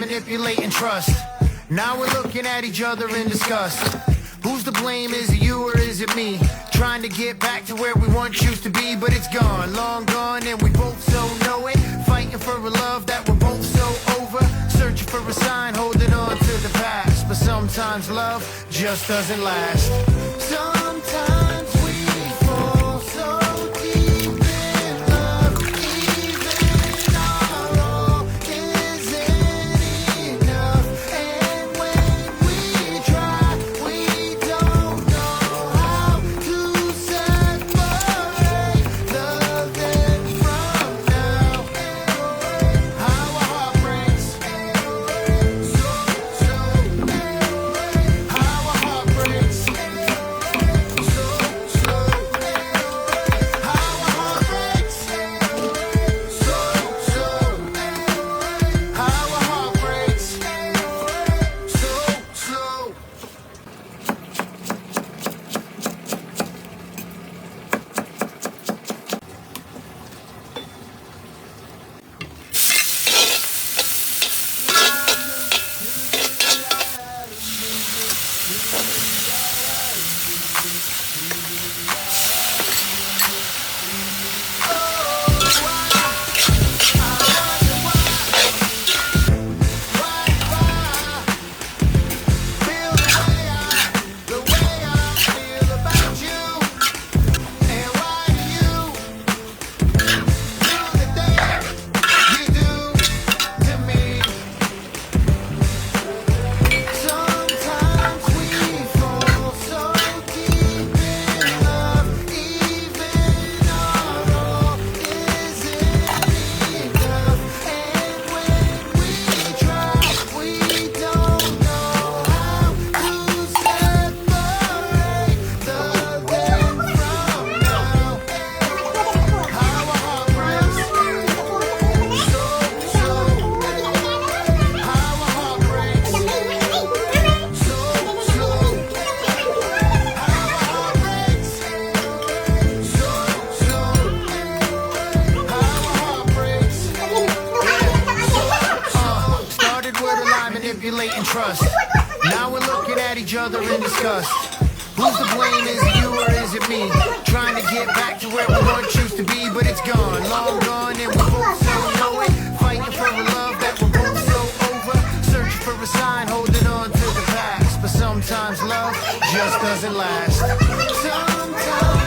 Manipulate and trust. Now we're looking at each other in disgust. Who's to blame? Is it you or is it me? Trying to get back to where we once used to be, but it's gone, long gone, and we both so know it. Fighting for a love that we're both so over. Searching for a sign, holding on to the past. But sometimes love just doesn't last. Sometimes we fall so deep in love, even our all isn't enough. And when we try, we don't know how to separate the then from now. How our heart breaks, how our heart breaks, how our heart breaks, how our heart breaks, so. Manipulate and trust. Now we're looking at each other in disgust. Who's to blame? Is it you or is it me? Trying to get back to where we once used to be, but it's gone, long gone, and we both so know it. Fighting for a love that we're both so over. Searching for a sign, holding on to the past. But sometimes love just doesn't last. Sometimes